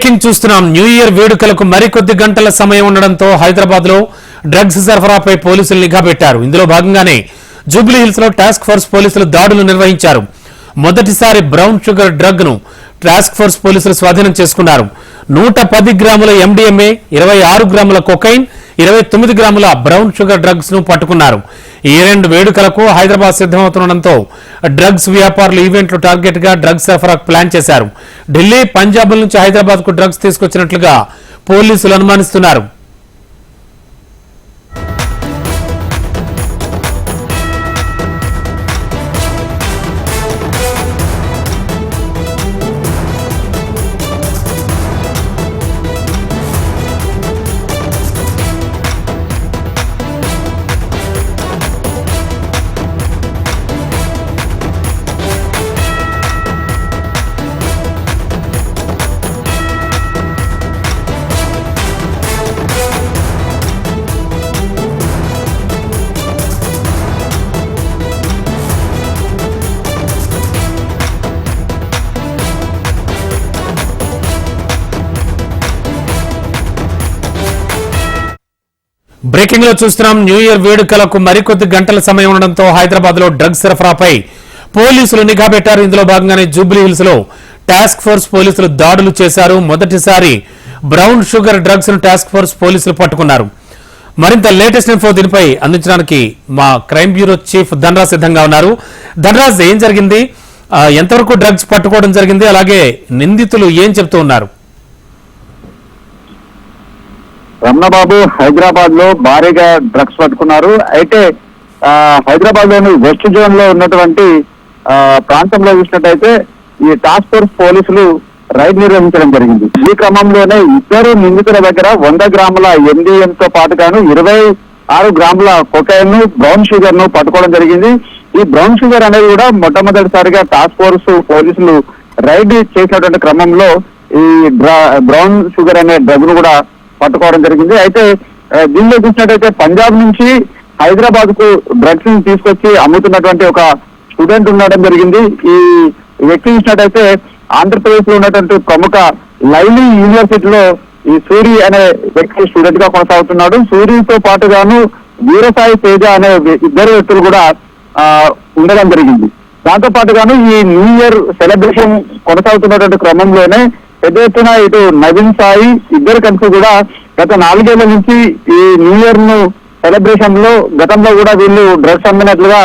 Breaking చూస్తున్నాం. New year వేడుకలకు మరికొద్ది గంటల సమయం ఉండడంతో హైదరాబాద్ లో డ్రగ్స్ సరఫరాపై పోలీసులు నిఘా పెట్టారు. ఇందులో భాగంగానే జూబ్లీ హిల్స్ లో టాస్క్ ఫోర్స్ పోలీసులు దాడులు నిర్వహించారు. మొదటిసారి బ్రౌన్ షుగర్ డ్రగ్ ను టాస్క్ ఫోర్స్ పోలీసులు స్వాధీనం చేసుకున్నారు. 110 గ్రాముల ఎండిఎంఏ, 26 గ్రాముల కొకైన్, 29 గ్రాముల బ్రౌన్ షుగర్ డ్రగ్స్ ను పట్టుకున్నారు. ఈ రెండు వేడుకలకు హైదరాబాద్ సిద్ధమవుతుండటంతో డ్రగ్స్ వ్యాపారులు ఈవెంట్లు టార్గెట్ గా డ్రగ్స్ సరఫరా ప్లాన్ చేశారు. ఢిల్లీ, పంజాబ్ నుంచి హైదరాబాద్ కు డ్రగ్స్ తీసుకొచ్చినట్లుగా పోలీసులు అనుమానిస్తున్నారు. బ్రేకింగ్ లో చూస్తున్నాం. న్యూ ఇయర్ వేడుకలకు మరికొద్ది గంటల సమయం ఉండడంతో హైదరాబాద్ లో డ్రగ్స్ సరఫరాపై పోలీసులు నిఘా పెట్టారు. ఇందులో భాగంగానే జూబ్లీ హిల్స్ లో టాస్క్ ఫోర్స్ పోలీసులు దాడులు చేశారు. మొదటిసారి బ్రౌన్ షుగర్ డ్రగ్స్ ను టాస్క్ ఫోర్స్ పోలీసులు పట్టుకున్నారు. మరింత లేటెస్ట్ ఇన్ఫో దీనిపై అందించడానికి మా క్రైమ్ బ్యూరో చీఫ్ ధనరాజ్ సిద్ధంగా ఉన్నారు. ధనరాజ్, ఏం జరిగింది? ఎంతవరకు డ్రగ్స్ పట్టుకోవడం జరిగింది? అలాగే నిందితులు ఏం చెప్తూ ఉన్నారు? రమణబాబు, హైదరాబాద్ లో భారీగా డ్రగ్స్ పట్టుకున్నారు. అయితే హైదరాబాద్ లోని వెస్ట్ జోన్ లో ఉన్నటువంటి ప్రాంతంలో చూసినట్టయితే ఈ టాస్క్ ఫోర్స్ పోలీసులు రైడ్ నిర్వహించడం జరిగింది. ఈ క్రమంలోనే ఇద్దరు నిందితుల దగ్గర 100 గ్రాముల ఎండిఎం తో పాటుగాను 26 గ్రాముల కొకైన్, బ్రౌన్ షుగర్ ను పట్టుకోవడం జరిగింది. ఈ బ్రౌన్ షుగర్ అనేది కూడా మొట్టమొదటిసారిగా టాస్క్ ఫోర్స్ పోలీసులు రైడ్ చేసినటువంటి క్రమంలో ఈ బ్రౌన్ షుగర్ అనే డ్రగ్ ను కూడా పట్టుకోవడం జరిగింది. అయితే దీనిలో చూసినట్టయితే పంజాబ్ నుంచి హైదరాబాద్ కు డ్రగ్స్ ని తీసుకొచ్చి అమ్ముతున్నటువంటి ఒక స్టూడెంట్ ఉండడం జరిగింది. ఈ వ్యక్తి చూసినట్టయితే ఆంధ్రప్రదేశ్ లో ఉన్నటువంటి ప్రముఖ లైలీ యూనివర్సిటీలో ఈ సూరి అనే వ్యక్తి స్టూడెంట్ గా కొనసాగుతున్నాడు. సూరితో పాటుగాను వీరసాయి తేజ అనే ఇద్దరు వ్యక్తులు కూడా ఉండడం జరిగింది. దాంతో పాటుగాను ఈ న్యూ ఇయర్ సెలబ్రేషన్ కొనసాగుతున్నటువంటి క్రమంలోనే పెద్ద ఎత్తున ఇటు నవీన్ సాయి ఇద్దరు కలిసి కూడా గత 4 ఏళ్ల నుంచి ఈ న్యూ ఇయర్ ను సెలబ్రేషన్ లో గతంలో కూడా వీళ్ళు డ్రగ్స్ అమ్మినట్లుగా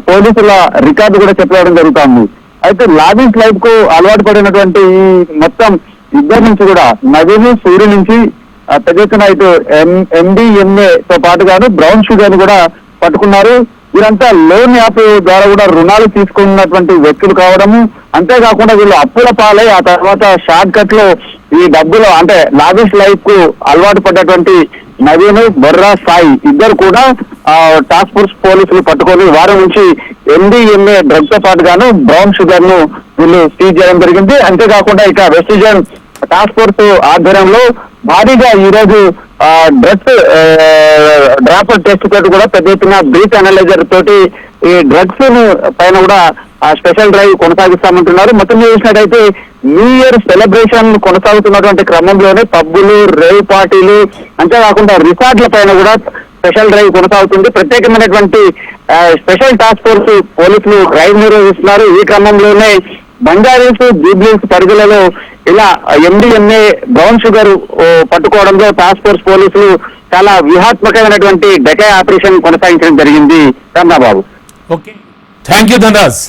పోలీసుల రికార్డు కూడా చెప్పడం జరుగుతుంది. అయితే లావిష్ లైఫ్ కు అలవాటు పడినటువంటి ఈ మొత్తం ఇద్దరు నుంచి కూడా నవీన్, సూర్య నుంచి పెద్ద ఎత్తున ఇటు ఎండిఎంఏ తో పాటుగాను బ్రౌన్ షుగర్ ను కూడా పట్టుకున్నారు. వీరంతా లోన్ యాప్ ద్వారా కూడా రుణాలు తీసుకున్నటువంటి వ్యక్తులు కావడము, అంతేకాకుండా వీళ్ళు అప్పుల పాలై ఆ తర్వాత షార్ట్ కట్ లో ఈ డబ్బులు అంటే లావిష్ లైఫ్ కు అలవాటు పడ్డటువంటి నవీన్, బొర్రా సాయి ఇద్దరు కూడా టాస్క్ ఫోర్స్ పోలీసులు పట్టుకొని వారి నుంచి ఎండిఎంఏ డ్రగ్ తో పాటుగాను బ్రౌన్ షుగర్ ను వీళ్ళు సీజ్ చేయడం జరిగింది. అంతేకాకుండా ఇక వెస్ట్ జోన్ టాస్క్ ఫోర్స్ ఆధ్వర్యంలో భారీగా ఈ రోజు డ్రగ్స్ డ్రాప్ టెస్ట్ తోటి కూడా పెద్ద ఎత్తున బ్రీత్ అనలైజర్ తోటి ఈ డ్రగ్స్ పైన కూడా స్పెషల్ డ్రైవ్ కొనసాగిస్తామంటున్నారు. మొత్తం చూసినట్టయితే న్యూ ఇయర్ సెలబ్రేషన్ కొనసాగుతున్నటువంటి క్రమంలోనే పబ్బులు, రేవ్ పార్టీలు, అంతేకాకుండా రిసార్ట్ల పైన కూడా స్పెషల్ డ్రైవ్ కొనసాగుతుంది. ప్రత్యేకమైనటువంటి స్పెషల్ టాస్క్ ఫోర్స్ పోలీసులు డ్రైవ్ నిర్వహిస్తున్నారు. ఈ క్రమంలోనే బంజారీస్, జూబ్లీస్ పరిధిలలో ఇలా ఎండిఎంఏ బ్రౌన్ షుగర్ పట్టుకోవడంలో టాస్క్ ఫోర్స్ పోలీసులు చాలా వ్యూహాత్మకమైనటువంటి డెకాయ్ ఆపరేషన్ కొనసాగించడం జరిగింది. Ramanababu. Okay, thank you Dhanraj.